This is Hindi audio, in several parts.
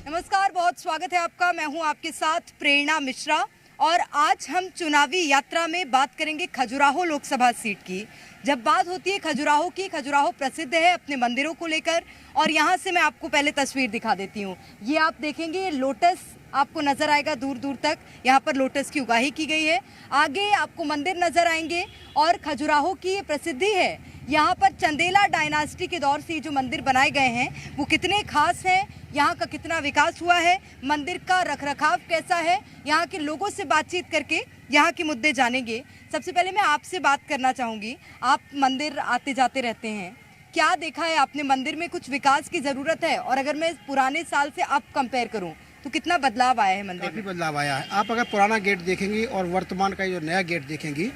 नमस्कार, बहुत स्वागत है आपका। मैं हूं आपके साथ प्रेरणा मिश्रा और आज हम चुनावी यात्रा में बात करेंगे खजुराहो लोकसभा सीट की। जब बात होती है खजुराहो की, खजुराहो प्रसिद्ध है अपने मंदिरों को लेकर और यहाँ से मैं आपको पहले तस्वीर दिखा देती हूँ। ये आप देखेंगे लोटस आपको नजर आएगा दूर दूर तक, यहाँ पर लोटस की उगाही की गई है। आगे आपको मंदिर नजर आएंगे और खजुराहो की ये प्रसिद्धि है। यहाँ पर चंदेला डायनास्टी के दौर से जो मंदिर बनाए गए हैं वो कितने खास हैं, यहाँ का कितना विकास हुआ है, मंदिर का रखरखाव कैसा है, यहाँ के लोगों से बातचीत करके यहाँ के मुद्दे जानेंगे। सबसे पहले मैं आपसे बात करना चाहूँगी, आप मंदिर आते जाते रहते हैं, क्या देखा है आपने? मंदिर में कुछ विकास की ज़रूरत है और अगर मैं पुराने साल से अब कंपेयर करूँ तो कितना बदलाव आया है मंदिर में? काफ़ी बदलाव आया है। आप अगर पुराना गेट देखेंगी और वर्तमान का जो नया गेट देखेंगी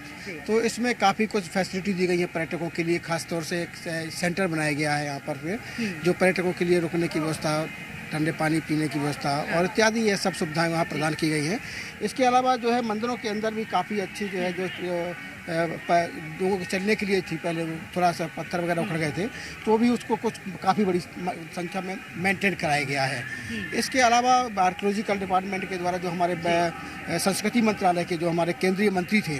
तो इसमें काफ़ी कुछ फैसिलिटी दी गई है पर्यटकों के लिए। खास तौर से एक सेंटर बनाया गया है यहाँ पर जो पर्यटकों के लिए रुकने की व्यवस्था, ठंडे पानी पीने की व्यवस्था और इत्यादि ये सब सुविधाएं वहाँ प्रदान की गई हैं। इसके अलावा जो है मंदिरों के अंदर भी काफ़ी अच्छी जो है जो लोगों को चलने के लिए थी, पहले थोड़ा सा पत्थर वगैरह उखड़ गए थे तो भी उसको कुछ काफ़ी बड़ी संख्या में मेंटेन कराया गया है। इसके अलावा आर्कियोलॉजिकल डिपार्टमेंट के द्वारा जो हमारे संस्कृति मंत्रालय के जो हमारे केंद्रीय मंत्री थे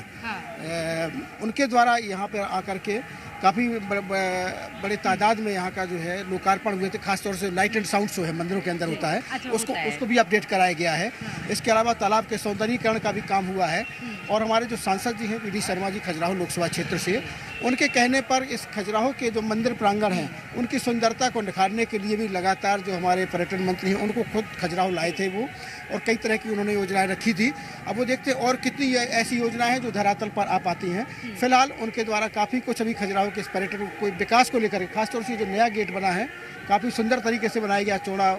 उनके द्वारा यहाँ पर आकर के काफ़ी बड़े तादाद में यहाँ का जो है लोकार्पण हुए थे। खासतौर से लाइट एंड साउंड शो है मंदिरों के अंदर होता है, उसको भी अपडेट कराया गया है। इसके अलावा तालाब के सौंदर्यीकरण का भी काम हुआ है और हमारे जो सांसद जी हैं वी.डी. शर्मा जी खजुराहो लोकसभा क्षेत्र से, उनके कहने पर इस खजुराहो के जो मंदिर प्रांगण हैं उनकी सुंदरता को निखारने के लिए भी लगातार जो हमारे पर्यटन मंत्री हैं उनको खुद खजुराहो लाए थे वो, और कई तरह की उन्होंने योजनाएं रखी थी। अब वो देखते और कितनी ऐसी योजनाएं हैं जो धरातल पर आ पाती हैं। फिलहाल उनके द्वारा काफ़ी कुछ अभी खजुराहो के पर्यटन को विकास को लेकर खासतौर से जो नया गेट बना है काफ़ी सुंदर तरीके से बनाया गया, चौड़ा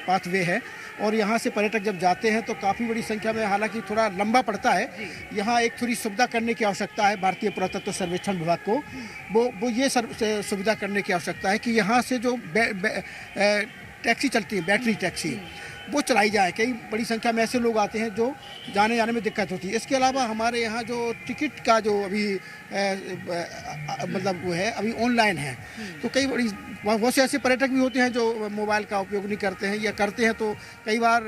पाथवे है और यहाँ से पर्यटक जब जाते हैं तो काफ़ी बड़ी संख्या में, हालांकि थोड़ा लंबा पड़ता है, यहाँ एक थोड़ी सुविधा करने की आवश्यकता है भारतीय पुरातत्व सर्वेक्षण विभाग को। वो ये सुविधा करने की आवश्यकता है कि यहाँ से जो टैक्सी चलती है, बैटरी टैक्सी, वो चलाई जाए। कई बड़ी संख्या में ऐसे लोग आते हैं जो जाने जाने में दिक्कत होती है। इसके अलावा हमारे यहाँ जो टिकट का जो अभी मतलब वो है अभी ऑनलाइन है, तो कई बड़ी बहुत से ऐसे पर्यटक भी होते हैं जो मोबाइल का उपयोग नहीं करते हैं या करते हैं तो कई बार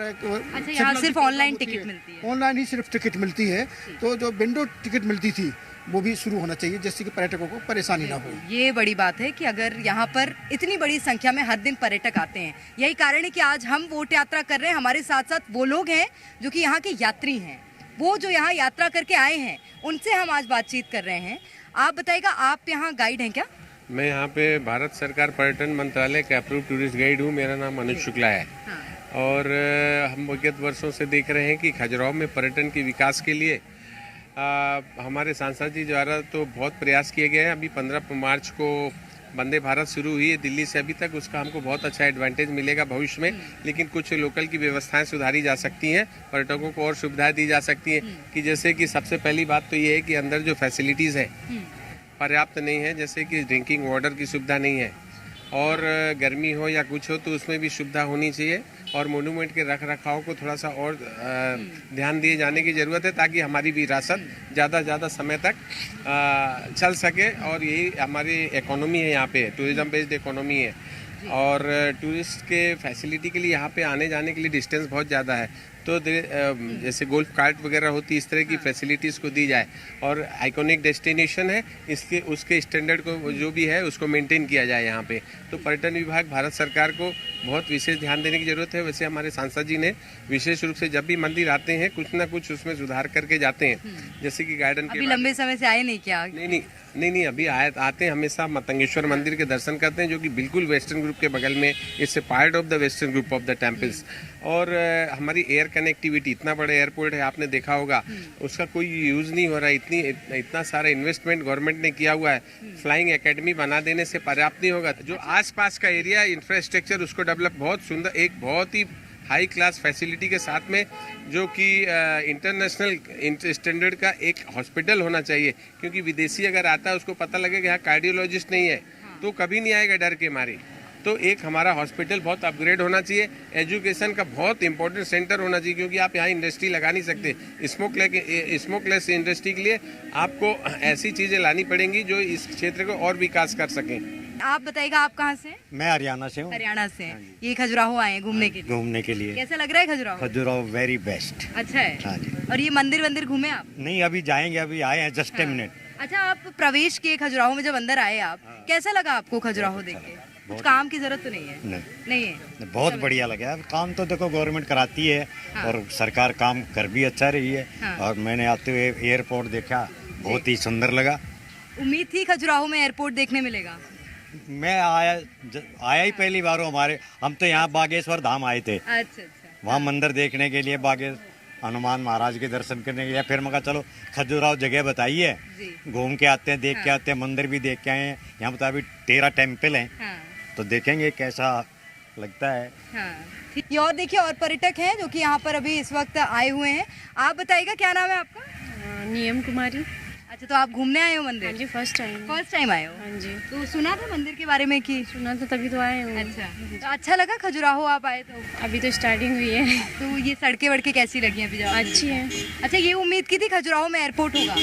यहाँ सिर्फ ऑनलाइन टिकट मिलती है, ऑनलाइन ही सिर्फ टिकट मिलती है। तो जो विंडो टिकट मिलती थी वो भी शुरू होना चाहिए जिससे कि पर्यटकों को परेशानी ना हो। ये बड़ी बात है कि अगर यहाँ पर इतनी बड़ी संख्या में हर दिन पर्यटक आते हैं, यही कारण है कि आज हम वोट यात्रा कर रहे हैं। हमारे साथ साथ वो लोग हैं जो कि यहाँ के यात्री हैं, वो जो यहाँ यात्रा करके आए हैं उनसे हम आज बातचीत कर रहे हैं। आप बताइएगा, आप यहाँ गाइड हैं क्या? मैं यहाँ पे भारत सरकार पर्यटन मंत्रालय का अप्रूव टूरिस्ट गाइड हूँ। मेरा नाम अनुज शुक्ला है। और हम विगत वर्षों से देख रहे हैं कि खजुराहो में पर्यटन के विकास के लिए हमारे सांसद जी द्वारा तो बहुत प्रयास किए गए हैं। अभी 15 मार्च को वंदे भारत शुरू हुई है दिल्ली से अभी तक, उसका हमको बहुत अच्छा एडवांटेज मिलेगा भविष्य में। लेकिन कुछ लोकल की व्यवस्थाएं सुधारी जा सकती हैं, पर्यटकों को और सुविधाएं दी जा सकती हैं कि जैसे कि सबसे पहली बात तो ये है कि अंदर जो फैसिलिटीज़ है पर्याप्त नहीं है, जैसे कि ड्रिंकिंग वाटर की सुविधा नहीं है और गर्मी हो या कुछ हो तो उसमें भी सुविधा होनी चाहिए और मोनूमेंट के रख रखाव को थोड़ा सा और ध्यान दिए जाने की ज़रूरत है ताकि हमारी विरासत ज़्यादा समय तक चल सके। और यही हमारी इकोनॉमी है, यहाँ पे टूरिज्म बेस्ड इकोनॉमी है और टूरिस्ट के फैसिलिटी के लिए यहाँ पे आने जाने के लिए डिस्टेंस बहुत ज़्यादा है, तो जैसे गोल्फ कार्ट वगैरह होती है इस तरह की फैसिलिटीज़ को दी जाए और आइकॉनिक डेस्टिनेशन है इसके उसके स्टैंडर्ड को जो भी है उसको मेंटेन किया जाए यहाँ पे। तो पर्यटन विभाग भारत सरकार को बहुत विशेष ध्यान देने की जरूरत है। वैसे हमारे सांसद जी ने विशेष रूप से जब भी मंदिर आते हैं कुछ ना कुछ उसमें सुधार करके जाते हैं, जैसे कि गार्डन के लंबे समय से आए नहीं क्या? नहीं अभी आते हैं, हमेशा मतंगेश्वर मंदिर के दर्शन करते हैं जो कि बिल्कुल वेस्टर्न ग्रुप के बगल में, it's a part of the western group of the temples. और हमारी एयर कनेक्टिविटी, इतना बड़ा एयरपोर्ट है आपने देखा होगा, उसका कोई यूज़ नहीं हो रहा है। इतना सारा इन्वेस्टमेंट गवर्नमेंट ने किया हुआ है, फ्लाइंग एकेडमी बना देने से पर्याप्त नहीं होगा। जो आसपास का एरिया इंफ्रास्ट्रक्चर उसको डेवलप बहुत सुंदर, एक बहुत ही हाई क्लास फैसिलिटी के साथ में जो कि इंटरनेशनल स्टैंडर्ड का एक हॉस्पिटल होना चाहिए, क्योंकि विदेशी अगर आता है उसको पता लगेगा यहाँ कार्डियोलॉजिस्ट नहीं है तो कभी नहीं आएगा डर के मारे। तो एक हमारा हॉस्पिटल बहुत अपग्रेड होना चाहिए, एजुकेशन का बहुत इंपॉर्टेंट सेंटर होना चाहिए, क्योंकि आप यहाँ इंडस्ट्री लगा नहीं सकते। स्मोकलेस इंडस्ट्री के लिए आपको ऐसी चीज़ें लानी पड़ेंगी जो इस क्षेत्र को और विकास कर सकें। आप बताइएगा, आप कहाँ से हैं? मैं हरियाणा से हूँ। हरियाणा से हैं। ये खजुराहो आए हैं घूमने के लिए। घूमने के लिए कैसा लग रहा है खजुराहो? Khajuraho very best. अच्छा है। हाँ जी। और ये मंदिर घूमे आप? नहीं, अभी जाएंगे, अभी आए हैं जस्ट ए मिनट। अच्छा, आप प्रवेश किए खजुराहो में, जब अंदर आए आप, कैसा लगा आपको खजुराहो देख के? कुछ काम की जरूरत तो नहीं है? नहीं है। बहुत बढ़िया लगा। अब काम तो देखो गवर्नमेंट कराती है और सरकार काम कर भी अच्छा रही है। और मैंने आते हुए एयरपोर्ट देखा, बहुत ही सुंदर लगा। उम्मीद थी खजुराहो में एयरपोर्ट देखने मिलेगा? मैं आया ही पहली बार हूँ। हम तो यहाँ बागेश्वर धाम आए थे, अच्छा। वहाँ मंदिर देखने के लिए, हनुमान महाराज के दर्शन करने के लिए। फिर मैं कहा चलो खजुराहो जगह बताइए, घूम के आते हैं, देख के आते हैं, मंदिर भी देख के आए हैं। यहाँ पर अभी 13 टेम्पल हैं, तो देखेंगे कैसा लगता है। ये और देखिए, और पर्यटक हैं जो कि यहाँ पर अभी इस वक्त आए हुए हैं। आप बताइएगा, क्या नाम है आपका? नियम कुमारी। अच्छा, तो आप घूमने आए हो मंदिर? हाँ जी, फर्स्ट टाइम आए हो? हाँ जी। तो सुना था मंदिर के बारे में कि? सुना तो तभी तो आए हूँ। अच्छा, तो अच्छा लगा खजुराहो आप आए तो? अभी तो स्टार्टिंग हुई है। तो ये सड़कें वड़कें कैसी लगी हैं अभी जब? अच्छी है। अच्छा, ये उम्मीद की थी खजुराहो में एयरपोर्ट होगा?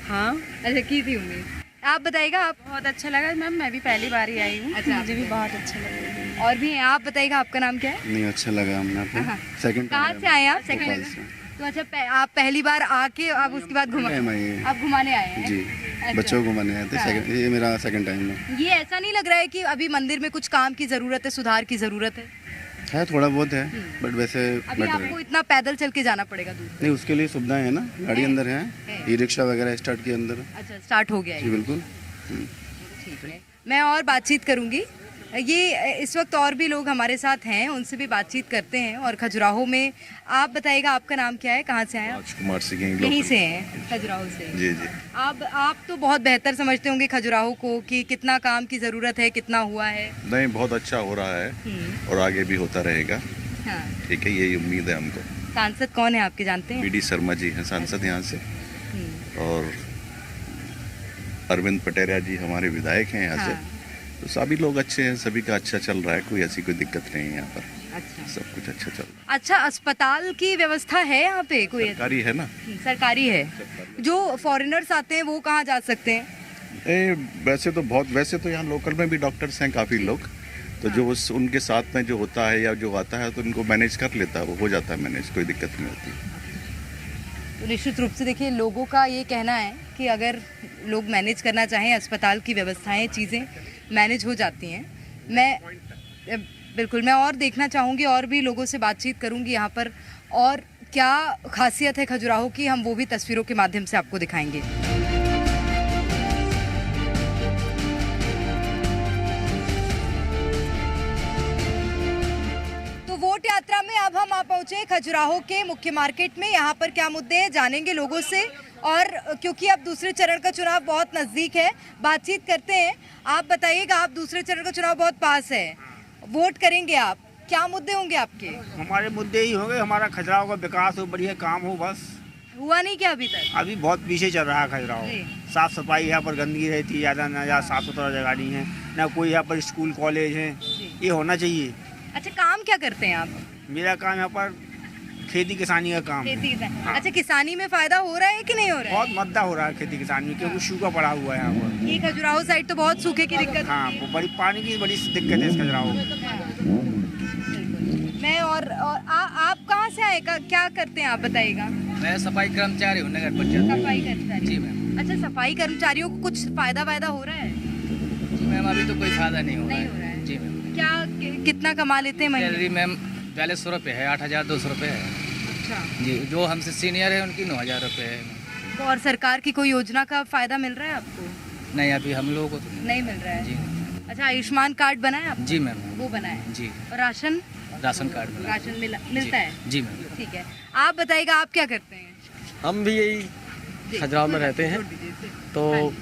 हाँ। अच्छा, की थी उम्मीद। आप बताइएगा, आप? बहुत अच्छा लगा मैम, मैं भी पहली बार ही आई हूँ। अच्छा, मुझे भी बहुत अच्छा लगा। और भी हैं, आप बताइएगा, आपका नाम क्या है? नहीं, अच्छा लगा हमने। सेकंड कहाँ से आए आप? सेकंड। तो अच्छा, आप पहली बार आके आप उसके बाद आप घुमाने आए हैं? जी। अच्छा। बच्चों को घुमाने आए थे। ये मेरा सेकंड टाइम है। ये ऐसा नहीं लग रहा है कि अभी मंदिर में कुछ काम की जरूरत है, सुधार की जरूरत है? थोड़ा बहुत है, बट वैसे अभी बेटर आपको है। इतना पैदल चल के जाना पड़ेगा दूर? नहीं, उसके लिए सुविधाएं है ना, गाड़ी अंदर है, ई रिक्शा वगैरह स्टार्ट के अंदर। अच्छा, स्टार्ट हो गया जी है। बिल्कुल। ठीक है, मैं और बातचीत करूंगी। ये इस वक्त और भी लोग हमारे साथ हैं, उनसे भी बातचीत करते हैं। और खजुराहो में, आप बताइएगा, आपका नाम क्या है, कहाँ से आए आप? राजकुमार सिंह यहीं से हैं, खजुराहो से? जी जी। आप तो बहुत बेहतर समझते होंगे खजुराहो को कि कितना काम की जरूरत है, कितना हुआ है। नहीं, बहुत अच्छा हो रहा है और आगे भी होता रहेगा। हाँ। ठीक है, यही उम्मीद है हमको। सांसद कौन है आपके, जानते हैं? बीडी शर्मा जी हैं सांसद यहाँ से, और अरविंद पटेरिया जी हमारे विधायक हैं यहाँ से। तो सभी लोग अच्छे हैं, सभी का अच्छा चल रहा है, कोई ऐसी कोई दिक्कत नहीं है यहाँ पर। अच्छा, सब कुछ अच्छा चल रहा अच्छा, अस्पताल की व्यवस्था है यहाँ पे कोई? है। सरकारी है ना? सरकारी है। जो फॉरेनर्स आते हैं वो कहाँ जा सकते हैं? वैसे तो यहाँ लोकल में भी डॉक्टर्स हैं काफ़ी लोग, तो जो उनके साथ में जो होता है या जो आता है तो उनको मैनेज कर लेता है, वो हो जाता है मैनेज, कोई दिक्कत नहीं होती। तो निश्चित रूप से देखिए, लोगों का ये कहना है कि अगर लोग मैनेज करना चाहें, अस्पताल की व्यवस्थाएं, चीज़ें मैनेज हो जाती हैं। मैं और देखना चाहूँगी, और भी लोगों से बातचीत करूँगी यहाँ पर, और क्या खासियत है खजुराहो की, हम वो भी तस्वीरों के माध्यम से आपको दिखाएंगे। तो वोट यात्रा में अब हम आ पहुंचे खजुराहो के मुख्य मार्केट में। यहाँ पर क्या मुद्दे हैं, जानेंगे लोगों से। और क्योंकि अब दूसरे चरण का चुनाव बहुत नजदीक है, बातचीत करते हैं। आप बताइएगा, आप दूसरे चरण का चुनाव बहुत पास है, वोट करेंगे आप, क्या मुद्दे होंगे आपके? हमारे मुद्दे ही होंगे, हमारा खजुराहो का विकास हो, बढ़िया काम हो, बस। हुआ नहीं क्या अभी तक? अभी बहुत पीछे चल रहा है खजुराहो। साफ सफाई यहाँ पर गंदगी रहती है ज़्यादा, ना ज़्यादा साफ सुथरा जगह नहीं है, ना कोई यहाँ पर स्कूल कॉलेज है, ये होना चाहिए। अच्छा, काम क्या करते हैं आप? मेरा काम यहाँ पर खेती किसानी का काम है। अच्छा, किसानी में फायदा हो रहा है कि नहीं हो रहा है? बहुत मद्दा हो रहा है खेती किसानी में, क्योंकि सूखा पड़ा हुआ है यहाँ पर। ये खजुराहो साइड तो बहुत सूखे की दिक्कत हाँ, होती है। वो बड़ी पानी की बड़ी दिक्कत है इस खजुराहो में। मैं और आप कहाँ से आए, क्या करते हैं आप, बताइएगा? मैं सफाई कर्मचारी हूँ, नगर पंचायत। सफाई कर्मचारी? जी मैम। अच्छा, सफाई कर्मचारियों को कुछ फायदा हो रहा है? जी मैम, अभी तो कोई फायदा नहीं हो रहा है। जी मैम। क्या कितना कमा लेते हैं महीने? सैलरी मैम 4200 रुपये है, 8200 रुपये है। अच्छा जी, जो हमसे सीनियर है उनकी 9000 रुपये है। और सरकार की कोई योजना का फायदा मिल रहा है आपको? नहीं, अभी हम लोगों को तो नहीं मिल रहा है। जी। अच्छा, आयुष्मान कार्ड बना है आपको? जी मैम। वो बना है? जी। और राशन कार्ड बना। राशन मिलता है? जी मैम। ठीक है, आप बताइएगा, आप क्या करते हैं? हम भी यही खजुराहो में रहते हैं, तो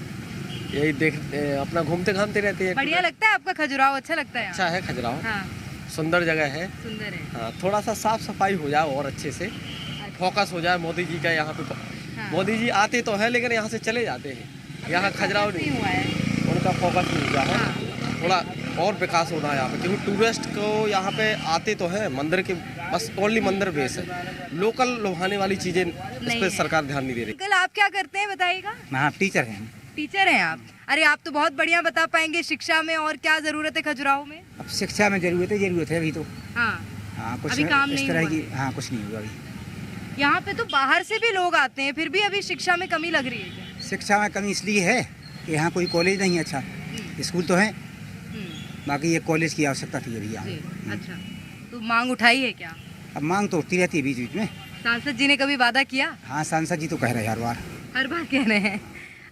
यही अपना घूमते घामते रहते हैं। बढ़िया लगता है आपका खजुराहो? अच्छा लगता है? अच्छा है खजुराहो। हाँ, सुंदर जगह है। सुंदर है। हाँ, थोड़ा सा साफ सफाई हो जाए और अच्छे से फोकस हो जाए मोदी जी का यहाँ पे। मोदी जी आते तो हैं लेकिन यहाँ से चले जाते हैं, यहाँ खजुराहो नहीं हुआ है, उनका फोकस नहीं हुआ है। थोड़ा और विकास होना है यहाँ पे, क्योंकि टूरिस्ट को यहाँ पे आते तो हैं, मंदिर के बस ओनली मंदिर बेस है, लोकल लुभाने वाली चीजें इस पर सरकार ध्यान नहीं दे रही। अंकल, आप क्या करते हैं बताइएगा? हाँ, टीचर हैं। टीचर हैं आप। अरे आप तो बहुत बढ़िया बता पाएंगे शिक्षा में और क्या जरूरत है खजुराहो में। अब शिक्षा में जरूरत है अभी तो। हाँ कुछ अभी काम इस नहीं तरह हुआ की है। हाँ कुछ नहीं हुआ अभी। यहाँ पे तो बाहर से भी लोग आते हैं, फिर भी अभी शिक्षा में कमी लग रही है क्या? शिक्षा में कमी इसलिए है कि यहाँ कोई कॉलेज नहीं है अच्छा, स्कूल तो है, बाकी ये कॉलेज की आवश्यकता थी अभी यहाँ। जी, अच्छा तो मांग उठाई है क्या? अब मांग तो उठती रहती है बीच बीच में। सांसद जी ने कभी वादा किया? हाँ सांसद जी तो कह रहे हैं हर बार कह रहे हैं।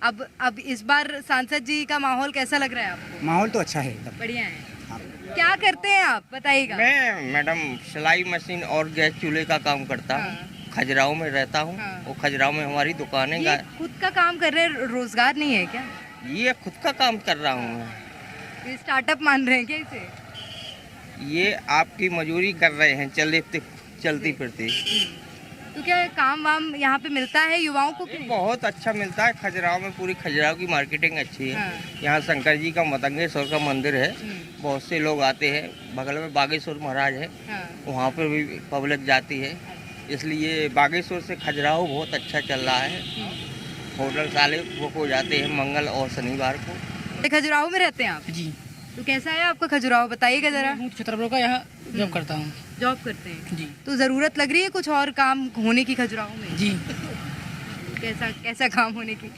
अब इस बार सांसद जी का माहौल कैसा लग रहा है आपको? माहौल तो अच्छा है एकदम। बढ़िया है। हाँ। क्या करते हैं आप बताइएगा? मैं मैडम सिलाई मशीन और गैस चूल्हे का काम करता हूँ। खजुराहो में रहता हूँ और खजुराहो में हमारी दुकान है। ये खुद का काम कर रहे हैं, रोजगार नहीं है क्या? ये खुद का काम कर रहा हूँ मैं। ये स्टार्टअप मान रहे हैं क्या इसे? ये आपकी मजूरी कर रहे हैं चलती फिरती। तो क्या काम वाम यहाँ पे मिलता है युवाओं को? बहुत अच्छा मिलता है खजुराहो में। पूरी खजुराहो की मार्केटिंग अच्छी है। यहाँ शंकर जी का मतंगेश्वर का मंदिर है, बहुत से लोग आते हैं। बगल में बागेश्वर महाराज है, वहाँ पर भी पब्लिक जाती है। इसलिए बागेश्वर से खजुराहो बहुत अच्छा चल रहा है। होटल साले बुक हो जाते हैं मंगल और शनिवार को। खजुराहो में रहते हैं आप? जी। तो कैसा है आपका खजुराहो, बताइएगा जरा। छतरपुर का यहाँ जॉब करता हूँ। जॉब करते हैं जी। तो जरूरत लग रही है कुछ और काम होने की खजुराहो में? जी। कैसा काम होने की?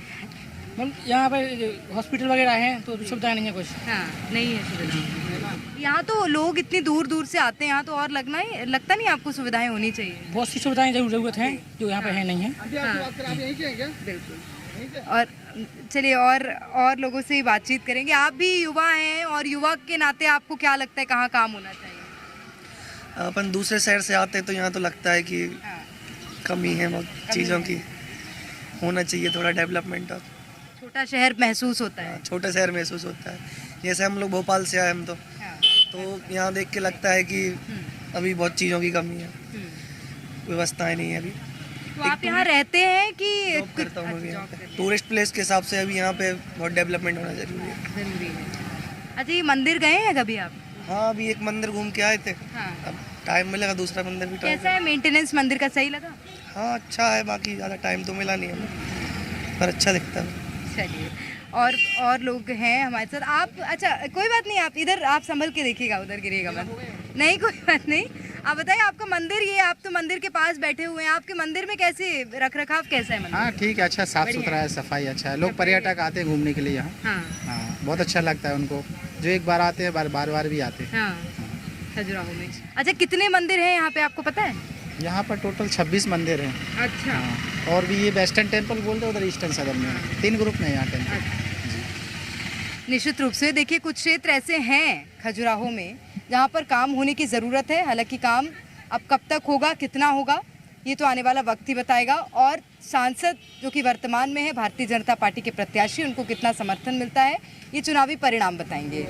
यहाँ पर हॉस्पिटल वगैरह हैं तो सुविधा नहीं है कुछ। हाँ नहीं है सुविधा। यहाँ तो लोग इतनी दूर दूर से आते हैं, यहाँ तो और लगता नहीं आपको सुविधाएं होनी चाहिए? बहुत सी सुविधाएं जरूरत है जो यहाँ पे है नहीं है। बिल्कुल। और चलिए और लोगों से ही बातचीत करेंगे। आप भी युवा हैं और युवा के नाते आपको क्या लगता है कहाँ काम होना चाहिए? अपन दूसरे शहर से आते हैं तो यहाँ तो लगता है कि कमी है बहुत चीज़ों की, होना चाहिए थोड़ा डेवलपमेंट। और छोटा शहर महसूस होता है। छोटा शहर महसूस होता है। जैसे हम लोग भोपाल से आए हम तो यहाँ देख के लगता है कि अभी बहुत चीज़ों की कमी है, व्यवस्थाएं नहीं है अभी। तो आप यहाँ रहते हैं कि? जॉब करता हूँ अभी यहाँ पे। टूरिस्ट प्लेस के हिसाब से अभी यहाँ पे बहुत डेवलपमेंट होना जरूरी है। अच्छा ये मंदिर गए हैं कभी आप? हाँ अभी एक मंदिर घूम के आए थे। अब टाइम मिलेगा दूसरा मंदिर भी कैसा है मेंटेनेंस मंदिर का, सही लगा? हाँ अच्छा है, बाकी ज़्यादा टाइम तो मिला नहीं हमें, पर अच्छा दिखता है। चलिए और लोग हैं हमारे साथ। आप अच्छा कोई बात नहीं, आप इधर आप संभल के देखिएगा, उधर गिरेगा मत। नहीं कोई बात नहीं। आप बताइए आपका मंदिर, ये आप तो मंदिर के पास बैठे हुए हैं, आपके मंदिर में कैसे रख रखाव कैसा है मंदिर? हाँ ठीक है, अच्छा साफ सुथरा है, सफाई अच्छा है। लोग पर्यटक आते हैं घूमने के लिए यहाँ। हाँ बहुत अच्छा लगता है उनको, जो एक बार आते हैं बार भी आते हैं खजुराहो में। अच्छा कितने मंदिर हैं यहाँ पे आपको पता है? यहाँ पर टोटल 26 मंदिर हैं। अच्छा। और भी ये वेस्टर्न टेम्पल बोलते हैं उधर ईस्टर्न सदर में, 3 ग्रुप में यहाँ टेम्पल। निश्चित रूप से देखिए कुछ क्षेत्र ऐसे हैं खजुराहो में जहाँ पर काम होने की ज़रूरत है। हालांकि काम अब कब तक होगा, कितना होगा, ये तो आने वाला वक्त ही बताएगा। और सांसद जो कि वर्तमान में है भारतीय जनता पार्टी के प्रत्याशी, उनको कितना समर्थन मिलता है ये चुनावी परिणाम बताएंगे।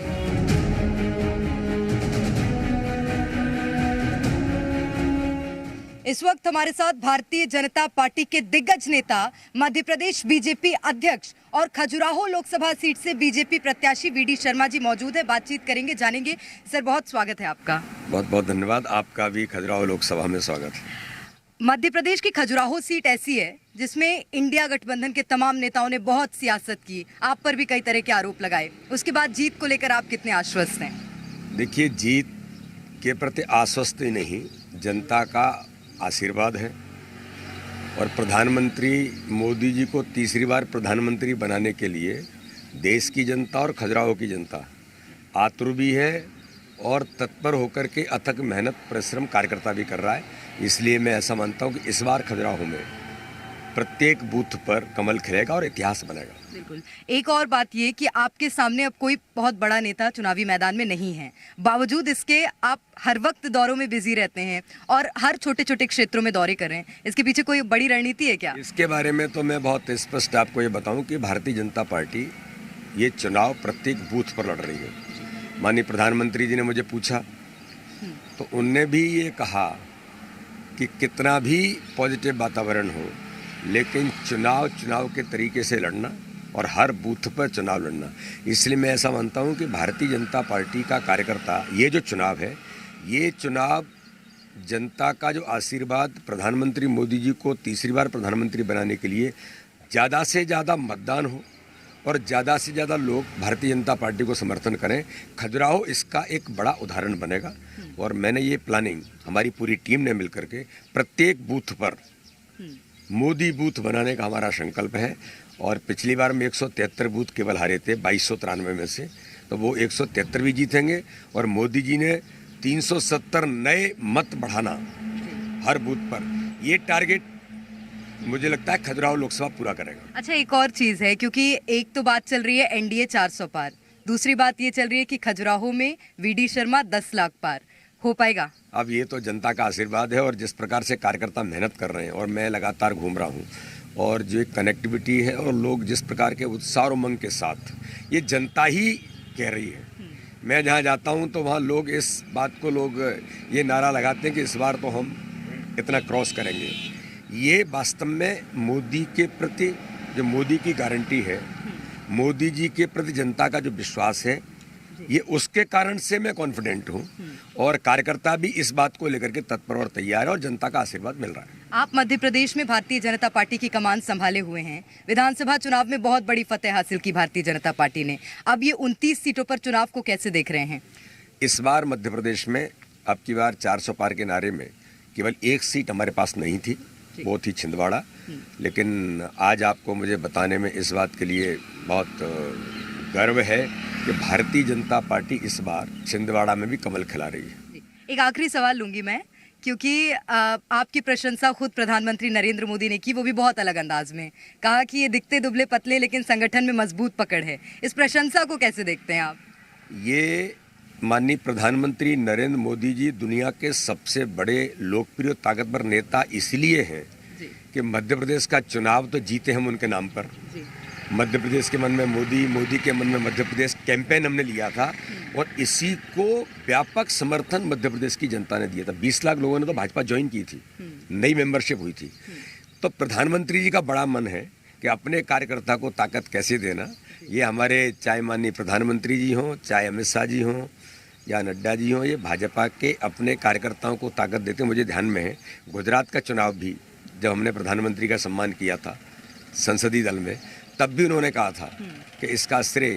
इस वक्त हमारे साथ भारतीय जनता पार्टी के दिग्गज नेता, मध्य प्रदेश बीजेपी अध्यक्ष और खजुराहो लोकसभा सीट से बीजेपी प्रत्याशी वीडी शर्मा जी मौजूद है। बातचीत करेंगे, जानेंगे। सर बहुत स्वागत है आपका। बहुत बहुत धन्यवाद, आपका भी खजुराहो लोकसभा में स्वागत है। मध्य प्रदेश की खजुराहो सीट ऐसी है जिसमें इंडिया गठबंधन के तमाम नेताओं ने बहुत सियासत की, आप पर भी कई तरह के आरोप लगाए। उसके बाद जीत को लेकर आप कितने आश्वस्त हैं? देखिए, जीत के प्रति आश्वस्त ही नहीं, जनता का आशीर्वाद है। और प्रधानमंत्री मोदी जी को तीसरी बार प्रधानमंत्री बनाने के लिए देश की जनता और खजुराहो की जनता आतुर भी है और तत्पर होकर के अथक मेहनत परिश्रम कार्यकर्ता भी कर रहा है। इसलिए मैं ऐसा मानता हूं कि इस बार खजुराहो में प्रत्येक बूथ पर कमल खिलेगा और इतिहास बनेगा। बिल्कुल। एक और बात ये कि आपके सामने अब कोई बहुत बड़ा नेता चुनावी मैदान में नहीं है, बावजूद इसके आप हर वक्त दौरों में बिजी रहते हैं और हर छोटे छोटे क्षेत्रों में दौरे कर रहे हैं। इसके पीछे कोई बड़ी रणनीति है क्या? इसके बारे में तो मैं बहुत स्पष्ट आपको ये बताऊं कि भारतीय जनता पार्टी ये चुनाव प्रत्येक बूथ पर लड़ रही है। माननीय प्रधानमंत्री जी ने मुझे पूछा तो उनने भी ये कहा कि कितना भी पॉजिटिव वातावरण हो, लेकिन चुनाव के तरीके से लड़ना और हर बूथ पर चुनाव लड़ना। इसलिए मैं ऐसा मानता हूं कि भारतीय जनता पार्टी का कार्यकर्ता, ये जो चुनाव है, ये चुनाव जनता का जो आशीर्वाद प्रधानमंत्री मोदी जी को तीसरी बार प्रधानमंत्री बनाने के लिए ज़्यादा से ज़्यादा मतदान हो और ज़्यादा से ज़्यादा लोग भारतीय जनता पार्टी को समर्थन करें। खजुराहो इसका एक बड़ा उदाहरण बनेगा और मैंने ये प्लानिंग हमारी पूरी टीम ने मिलकर के प्रत्येक बूथ पर मोदी बूथ बनाने का हमारा संकल्प है। और पिछली बार में 173 बूथ केवल हारे थे 2293 में से, तो वो 173 भी जीतेंगे और मोदी जी ने 370 नए मत बढ़ाना हर बूथ पर, ये टारगेट मुझे लगता है खजुराहो लोकसभा पूरा करेगा। अच्छा, एक और चीज है, क्योंकि एक तो बात चल रही है एनडीए 400 पार, दूसरी बात ये चल रही है कि खजुराहो में वीडी शर्मा 10 लाख पार, हो पाएगा? अब ये तो जनता का आशीर्वाद है और जिस प्रकार से कार्यकर्ता मेहनत कर रहे हैं और मैं लगातार घूम रहा हूँ और जो एक कनेक्टिविटी है और लोग जिस प्रकार के उत्साह और उमंग के साथ, ये जनता ही कह रही है। मैं जहाँ जाता हूँ तो वहाँ लोग इस बात को ये नारा लगाते हैं कि इस बार तो हम इतना क्रॉस करेंगे। ये वास्तव में मोदी के प्रति जो मोदी की गारंटी है, मोदी जी के प्रति जनता का जो विश्वास है, ये उसके कारण से मैं कॉन्फिडेंट हूँ और कार्यकर्ता भी इस बात को लेकर के तत्पर और तैयार है और जनता का आशीर्वाद मिल रहा है। आप मध्य प्रदेश में भारतीय जनता पार्टी की कमान संभाले हुए हैं, विधानसभा चुनाव में बहुत बड़ी फतेह हासिल की भारतीय जनता पार्टी ने, अब ये 29 सीटों पर चुनाव को कैसे देख रहे हैं? इस बार मध्य प्रदेश में अब की बार 400 पार के नारे में केवल एक सीट हमारे पास नहीं थी, वो थी छिंदवाड़ा। लेकिन आज आपको मुझे बताने में इस बात के लिए बहुत गर्व है कि भारतीय जनता पार्टी इस बार छिंदवाड़ा में भी कमल खिला रही है। एक आखिरी सवाल लूंगी मैं, क्योंकि आपकी प्रशंसा खुद प्रधानमंत्री नरेंद्र मोदी ने की, वो भी बहुत अलग अंदाज में, कहा कि ये दिखते दुबले पतले लेकिन संगठन में मजबूत पकड़ है। इस प्रशंसा को कैसे देखते हैं आप? ये माननीय प्रधानमंत्री नरेंद्र मोदी जी दुनिया के सबसे बड़े लोकप्रिय ताकतवर नेता इसलिए हैं कि मध्य प्रदेश का चुनाव तो जीते हम उनके नाम पर। मध्य प्रदेश के मन में मोदी, मोदी के मन में मध्य प्रदेश कैंपेन हमने लिया था और इसी को व्यापक समर्थन मध्य प्रदेश की जनता ने दिया था। 20 लाख लोगों ने तो भाजपा ज्वाइन की थी, नई मेंबरशिप हुई थी। तो प्रधानमंत्री जी का बड़ा मन है कि अपने कार्यकर्ता को ताकत कैसे देना। ये हमारे चाहे माननीय प्रधानमंत्री जी हों, चाहे अमित शाह जी हों या नड्डा जी हों, ये भाजपा के अपने कार्यकर्ताओं को ताकत देते हैं। मुझे ध्यान में है गुजरात का चुनाव भी जब हमने प्रधानमंत्री का सम्मान किया था संसदीय दल में, तब भी उन्होंने कहा था कि इसका श्रेय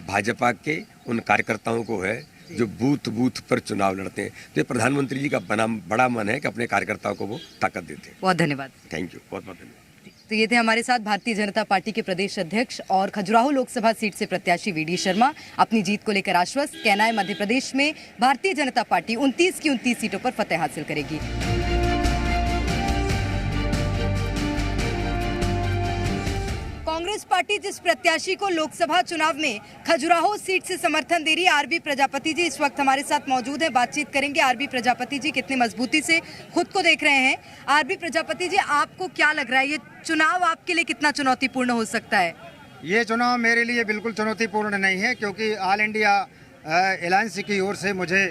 भाजपा के उन कार्यकर्ताओं को है जो बूथ बूथ पर चुनाव लड़ते हैं। तो ये प्रधानमंत्री जी का बड़ा मन है कि अपने कार्यकर्ताओं को वो ताकत देते हैं। बहुत धन्यवाद। थैंक यू, बहुत बहुत धन्यवाद। तो ये थे हमारे साथ भारतीय जनता पार्टी के प्रदेश अध्यक्ष और खजुराहो लोकसभा सीट से प्रत्याशी वीडी शर्मा। अपनी जीत को लेकर आश्वस्त, कहना है मध्य प्रदेश में भारतीय जनता पार्टी 29 की 29 सीटों पर फतेह हासिल करेगी। कांग्रेस पार्टी जिस प्रत्याशी को लोकसभा चुनाव में खजुराहो सीट से समर्थन दे रही है, आरबी प्रजापति जी इस वक्त हमारे साथ मौजूद है। बातचीत करेंगे आरबी प्रजापति जी कितनी मजबूती से खुद को देख रहे हैं। आरबी प्रजापति जी, आपको क्या लग रहा है, ये चुनाव आपके लिए कितना चुनौतीपूर्ण हो सकता है? ये चुनाव मेरे लिए बिल्कुल चुनौतीपूर्ण नहीं है, क्योंकि ऑल इंडिया अलायंस की ओर से मुझे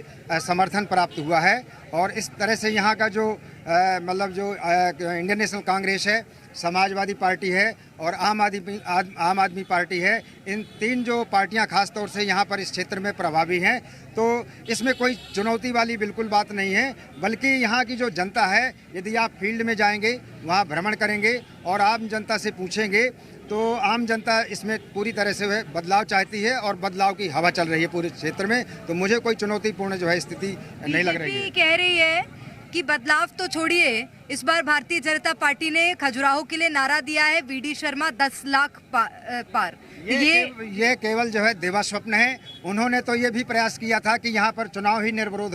समर्थन प्राप्त हुआ है और इस तरह से यहाँ का जो मतलब जो इंडियन नेशनल कांग्रेस है, समाजवादी पार्टी है और आम आदमी पार्टी है, इन तीन जो पार्टियां खास तौर से यहाँ पर इस क्षेत्र में प्रभावी हैं, तो इसमें कोई चुनौती वाली बिल्कुल बात नहीं है। बल्कि यहाँ की जो जनता है, यदि आप फील्ड में जाएंगे, वहाँ भ्रमण करेंगे और आम जनता से पूछेंगे, तो आम जनता इसमें पूरी तरह से बदलाव चाहती है और बदलाव की हवा चल रही है पूरे क्षेत्र में। तो मुझे कोई चुनौतीपूर्ण जो है स्थिति नहीं लग रही है। कह रही है कि बदलाव तो छोड़िए, इस बार भारतीय जनता पार्टी ने खजुराहो के लिए नारा दिया है वीडी शर्मा 10 लाख पार। ये केवल जो है देवा स्वप्न है। उन्होंने तो ये भी प्रयास किया था कि यहाँ पर चुनाव ही निर्विरोध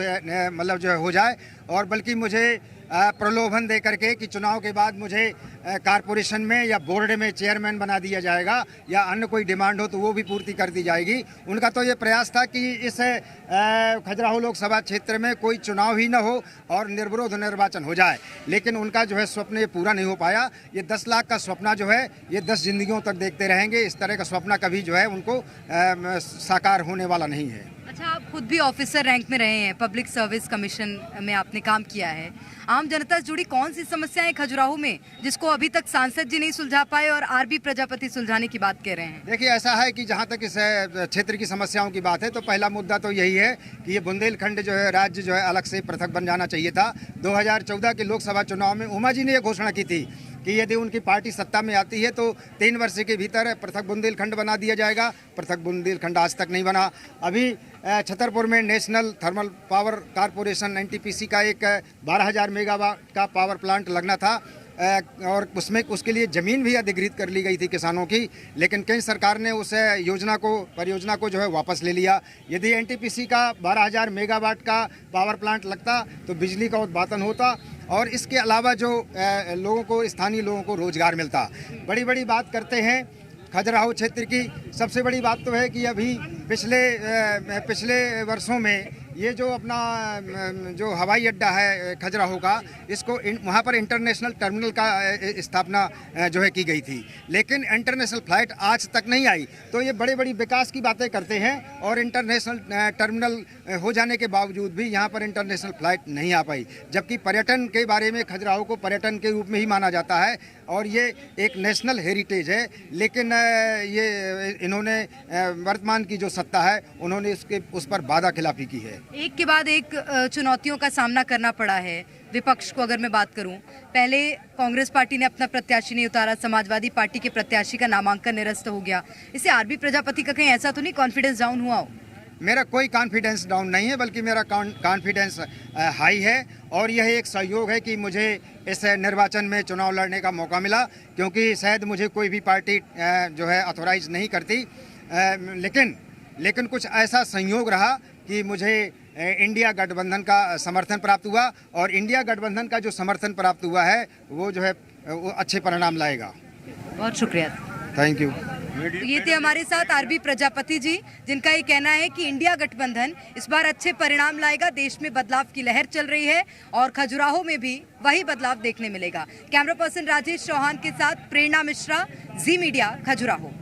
मतलब जो है हो जाए, और बल्कि मुझे प्रलोभन दे करके कि चुनाव के बाद मुझे कारपोरेशन में या बोर्ड में चेयरमैन बना दिया जाएगा या अन्य कोई डिमांड हो तो वो भी पूर्ति कर दी जाएगी। उनका तो ये प्रयास था कि इस खजुराहो लोकसभा क्षेत्र में कोई चुनाव ही न हो और निर्विरोध निर्वाचन हो जाए, लेकिन उनका जो है स्वप्न ये पूरा नहीं हो पाया। ये 10 लाख का स्वप्न जो है ये 10 जिंदगियों तक देखते रहेंगे। इस तरह का स्वप्न कभी जो है उनको साकार होने वाला नहीं है। अच्छा, खुद भी ऑफिसर रैंक में रहे हैं, पब्लिक सर्विस कमीशन में आपने काम किया है। आम जनता से जुड़ी कौन सी समस्याएं खजुराहो में जिसको अभी तक सांसद जी नहीं सुलझा पाए और आरबी प्रजापति सुलझाने की बात कह रहे हैं? देखिए, ऐसा है कि जहाँ तक इस क्षेत्र की समस्याओं की बात है तो पहला मुद्दा तो यही है कि ये बुंदेलखंड जो है, राज्य जो है अलग से पृथक बन जाना चाहिए था। 2014 के लोकसभा चुनाव में उमा जी ने यह घोषणा की थी कि यदि उनकी पार्टी सत्ता में आती है तो 3 वर्ष के भीतर पृथक बुंदेलखंड बना दिया जाएगा। पृथक बुंदेलखंड आज तक नहीं बना। अभी छतरपुर में national thermal power corporation NTPC का एक 12,000 मेगावाट का पावर प्लांट लगना था और उसके लिए ज़मीन भी अधिग्रहित कर ली गई थी किसानों की, लेकिन केंद्र सरकार ने उस परियोजना को जो है वापस ले लिया। यदि NTPC का 12,000 मेगावाट का पावर प्लांट लगता तो बिजली का उत्पादन होता और इसके अलावा जो लोगों को, स्थानीय लोगों को रोजगार मिलता। बड़ी बड़ी बात करते हैं खजुराहो क्षेत्र की। सबसे बड़ी बात तो है कि अभी पिछले वर्षों में ये जो अपना जो हवाई अड्डा है खजुराहो का, इसको वहाँ पर इंटरनेशनल टर्मिनल का स्थापना जो है की गई थी, लेकिन इंटरनेशनल फ्लाइट आज तक नहीं आई। तो ये बड़े बड़ी विकास की बातें करते हैं और इंटरनेशनल टर्मिनल हो जाने के बावजूद भी यहाँ पर इंटरनेशनल फ्लाइट नहीं आ पाई, जबकि पर्यटन के बारे में खजुराहो को पर्यटन के रूप में ही माना जाता है और ये एक नेशनल हेरिटेज है। लेकिन ये इन्होंने वर्तमान की जो सत्ता है उन्होंने उस पर वादा खिलाफी की है। एक के बाद एक चुनौतियों का सामना करना पड़ा है विपक्ष को। अगर मैं बात करूं, पहले कांग्रेस पार्टी ने अपना प्रत्याशी नहीं उतारा, समाजवादी पार्टी के प्रत्याशी का नामांकन निरस्त हो गया। इससे आरबी प्रजापति का कहीं ऐसा तो नहीं कॉन्फिडेंस डाउन हुआ हो? मेरा कोई कॉन्फिडेंस डाउन नहीं है, बल्कि मेरा कॉन्फिडेंस हाई है और यह एक सहयोग है कि मुझे इस निर्वाचन में चुनाव लड़ने का मौका मिला, क्योंकि शायद मुझे कोई भी पार्टी जो है ऑथोराइज नहीं करती, लेकिन कुछ ऐसा संयोग रहा कि मुझे इंडिया गठबंधन का समर्थन प्राप्त हुआ और इंडिया गठबंधन का जो समर्थन प्राप्त हुआ है वो जो है वो अच्छे परिणाम लाएगा। बहुत शुक्रिया, थैंक यू। तो ये थे हमारे साथ आरबी प्रजापति जी, जिनका ये कहना है कि इंडिया गठबंधन इस बार अच्छे परिणाम लाएगा। देश में बदलाव की लहर चल रही है और खजुराहो में भी वही बदलाव देखने मिलेगा। कैमरा पर्सन राजेश चौहान के साथ प्रेरणा मिश्रा, जी मीडिया, खजुराहो।